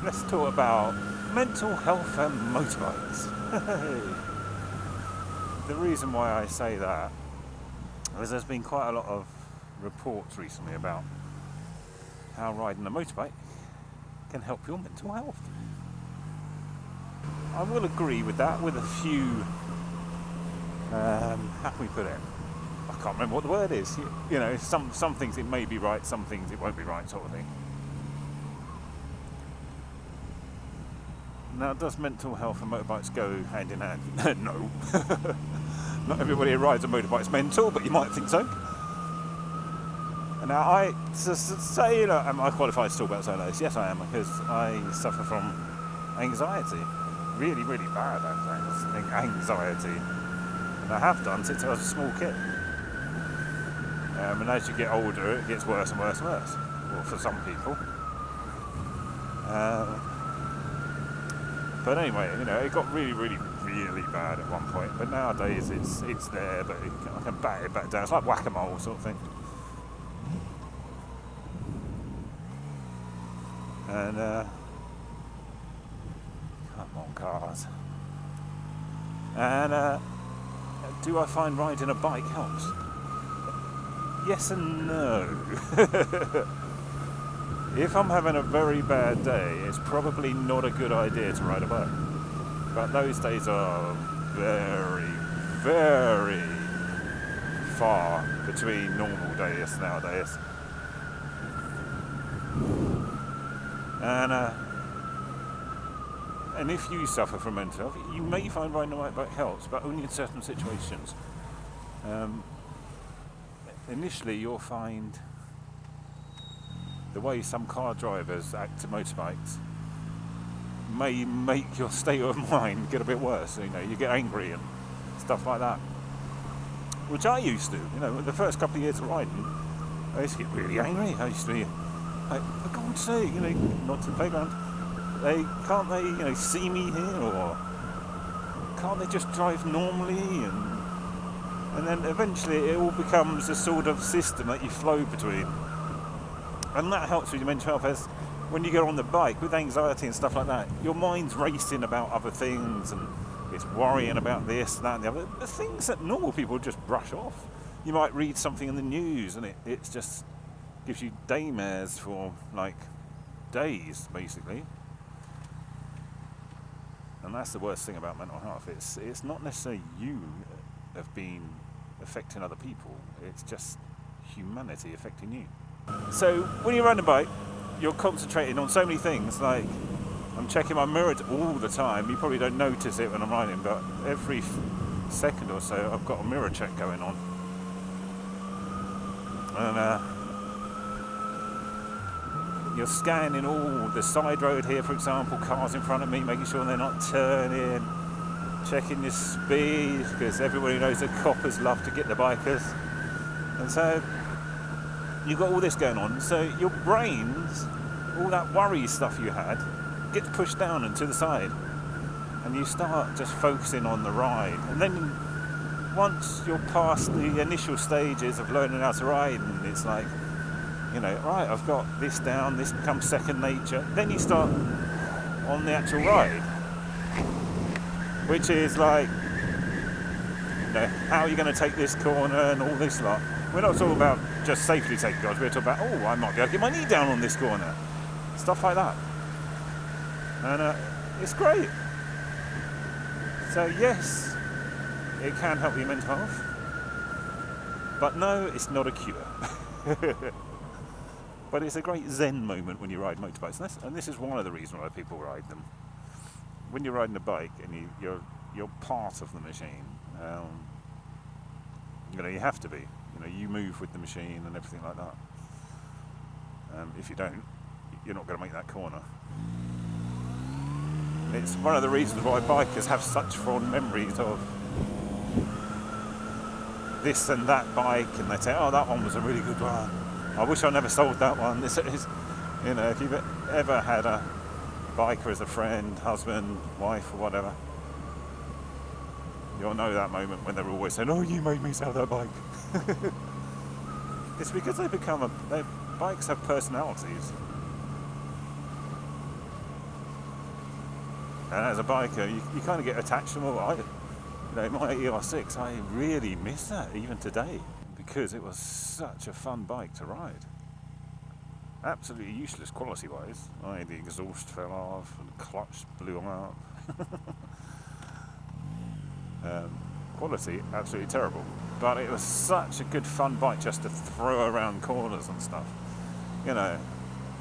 let's talk about mental health and motorbikes. The reason why I say that is there's been quite a lot of reports recently about how riding a motorbike can help your mental health. I will agree with that with a few, how can we put it? I can't remember what the word is. You know, some things it may be right, some things it won't be right, sort of thing. Now, does mental health and motorbikes go hand in hand? No. Not everybody who rides a motorbike is mental, but you might think so. Now, I say, you know, am I qualified to talk about something like this? Yes, I am, because I suffer from anxiety. Really, really bad anxiety. And I have done since I was a small kid. And as you get older, it gets worse and worse and worse. Well, for some people. But anyway, you know, it got really, really, really bad at one point. But nowadays, it's there, but I can bat it back down. It's like whack-a-mole sort of thing. And come on, cars. And do I find riding a bike helps? Yes and no. If I'm having a very bad day, it's probably not a good idea to ride a bike. But those days are very, very far between normal days nowadays. And if you suffer from mental health, you may find riding a bike helps, but only in certain situations. Initially, you'll find the way some car drivers act to motorbikes may make your state of mind get a bit worse. You know, you get angry and stuff like that, which I used to. You know, the first couple of years of riding, I used to get really angry. I used to be like, for God's sake, you know, not to the playground. Can't they, you know, see me here, or can't they just drive normally? And then eventually it all becomes a sort of system that you flow between. And that helps with your mental health, as when you get on the bike with anxiety and stuff like that, your mind's racing about other things and it's worrying about this, that and the other. The things that normal people just brush off. You might read something in the news and it just gives you daymares for like days, basically. And that's the worst thing about mental health. It's not necessarily you have been affecting other people, it's just humanity affecting you. So when you ride a bike, you're concentrating on so many things. Like, I'm checking my mirror all the time. You probably don't notice it when I'm riding, but every second or so I've got a mirror check going on. And you're scanning all the side road here, for example, cars in front of me, making sure they're not turning, checking your speed, because everybody knows that coppers love to get the bikers. And so you've got all this going on, so your brains, all that worry stuff you had, gets pushed down and to the side, and you start just focusing on the ride. And then once you're past the initial stages of learning how to ride, and it's like, you know, right, I've got this down, this becomes second nature, then you start on the actual ride, which is like, you know, how are you going to take this corner and all this lot. We're not talking about just safely taking dodge, we're talking about, oh, I might be able to get my knee down on this corner. Stuff like that. And it's great. So yes, it can help your mental health. But no, it's not a cure. But it's a great zen moment when you ride motorbikes. And this is one of the reasons why people ride them. When you're riding a bike and you're part of the machine, you know, you have to be. You know, you move with the machine and everything like that. If you don't, you're not going to make that corner. It's one of the reasons why bikers have such fond memories of this and that bike, and they say, oh, that one was a really good one. I wish I never sold that one. This is, you know, if you've ever had a biker as a friend, husband, wife, or whatever, you'll know that moment when they're always saying, oh, you made me sell that bike. It's because their bikes have personalities. And as a biker, you kind of get attached to them all. My ER6, I really miss that even today because it was such a fun bike to ride. Absolutely useless quality-wise. The exhaust fell off and the clutch blew up. Quality, absolutely terrible. But it was such a good fun bike just to throw around corners and stuff.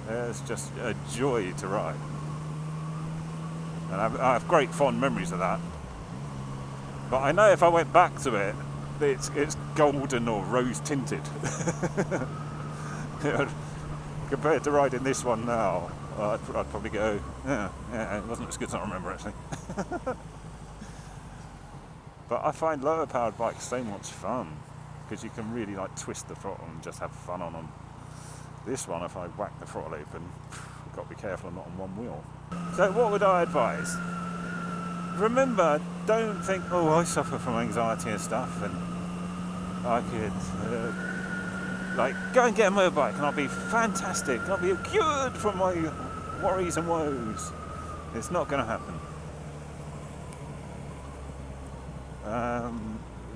It's just a joy to ride. And I have great fond memories of that. But I know if I went back to it, it's golden or rose tinted. Compared to riding this one now, I'd probably go, yeah, it wasn't as good as I remember actually. But I find lower powered bikes so much fun because you can really twist the throttle and just have fun on them. This one, if I whack the throttle open, I've got to be careful I'm not on one wheel. So what would I advise? Remember, don't think, I suffer from anxiety and stuff and I could go and get a motorbike and I'll be fantastic, I'll be cured from my worries and woes. It's not going to happen.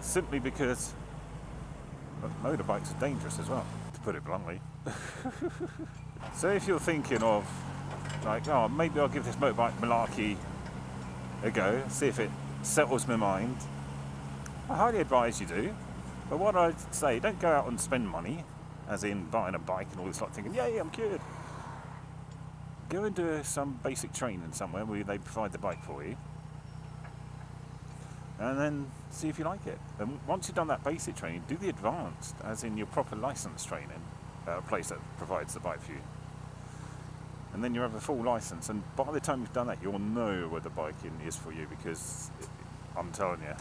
Simply because motorbikes are dangerous as well, to put it bluntly. So if you're thinking of maybe I'll give this motorbike malarkey a go, see if it settles my mind, I highly advise you do. But what I'd say, don't go out and spend money, as in buying a bike and all this thinking, yay, I'm cured. Go and do some basic training somewhere where they provide the bike for you. And then see if you like it. And once you've done that basic training, do the advanced, as in your proper license training, at a place that provides the bike for you. And then you have a full license, and by the time you've done that, you'll know where the biking is for you because I'm telling you,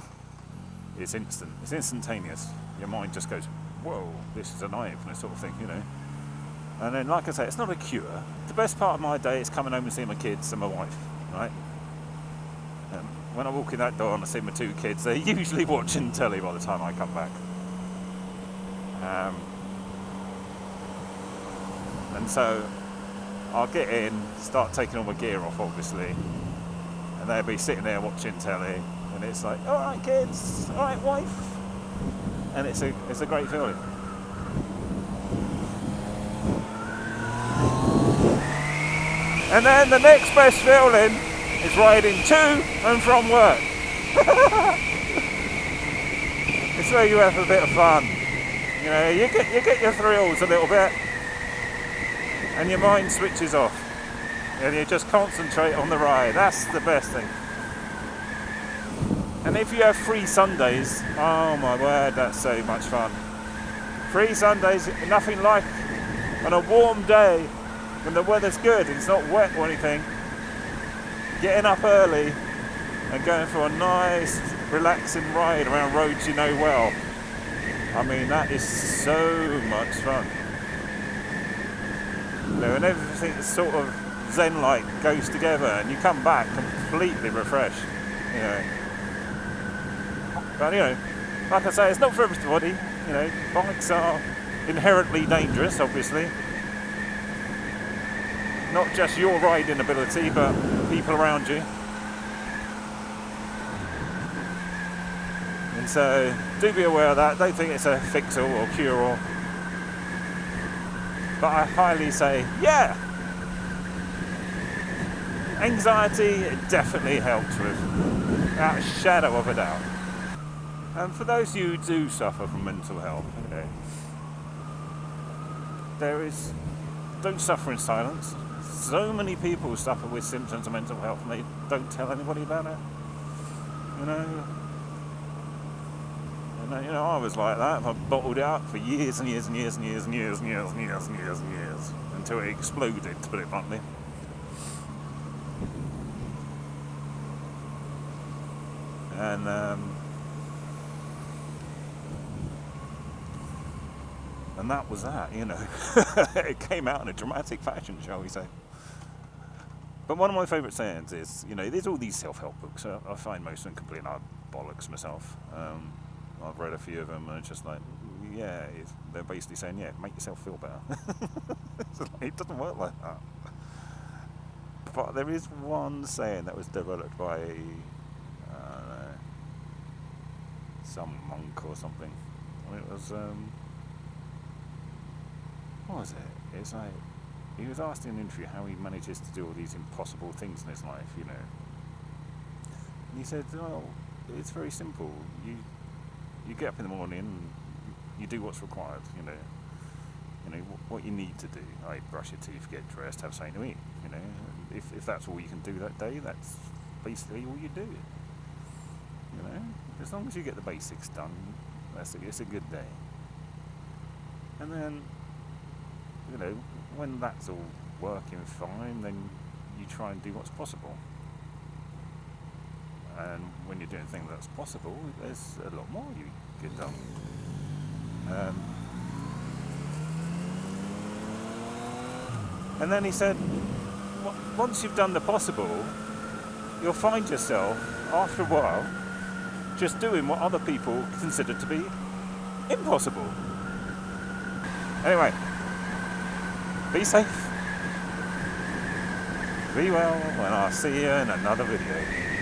it's instant. It's instantaneous. Your mind just goes, whoa, this is an eye-opener sort of thing, And then, like I say, it's not a cure. The best part of my day is coming home and seeing my kids and my wife, right? When I walk in that door and I see my two kids, they're usually watching telly by the time I come back. And so I'll get in, start taking all my gear off, obviously, and they'll be sitting there watching telly, and it's like, all right, kids, all right, wife, and it's a great feeling. And then the next best feeling is riding to and from work. It's where you have a bit of fun. You get your thrills a little bit, and your mind switches off, and you just concentrate on the ride. That's the best thing. And if you have free Sundays, oh my word, that's so much fun. Free Sundays, nothing like on a warm day when the weather's good, it's not wet or anything, getting up early and going for a nice relaxing ride around roads you know well. I mean, that is so much fun. And everything sort of zen-like goes together and you come back completely refreshed, But like I say, it's not for everybody. Bikes are inherently dangerous, obviously. Not just your riding ability, but people around you. And so, do be aware of that. Don't think it's a fix-all or cure-all. But I highly say, yeah! Anxiety, it definitely helps with, without a shadow of a doubt. And for those of you who do suffer from mental health, don't suffer in silence. So many people suffer with symptoms of mental health and they don't tell anybody about it. I was like that. I bottled it up for years and years and years and years and years and years and years and years and years until it exploded, to put it bluntly. And that was that, It came out in a dramatic fashion, shall we say. But one of my favourite sayings is, there's all these self-help books. I find most of them complete bollocks myself. I've read a few of them and it's just like, they're basically saying, make yourself feel better. It doesn't work like that. But there is one saying that was developed by some monk or something. And it was what was it? It's like he was asked in an interview how he manages to do all these impossible things in his life, you know. And he said, "Well, it's very simple. You get up in the morning and you do what's required, you know. You know what you need to do. Like brush your teeth, get dressed, have something to eat. You know, if that's all you can do that day, that's basically all you do. You know, as long as you get the basics done, it's a good day. And then, you know, when that's all working fine, then you try and do what's possible. And when you're doing things that's possible, there's a lot more you get done. And then he said, once you've done the possible, you'll find yourself, after a while, just doing what other people consider to be impossible. Anyway, be safe, be well, and I'll see you in another video.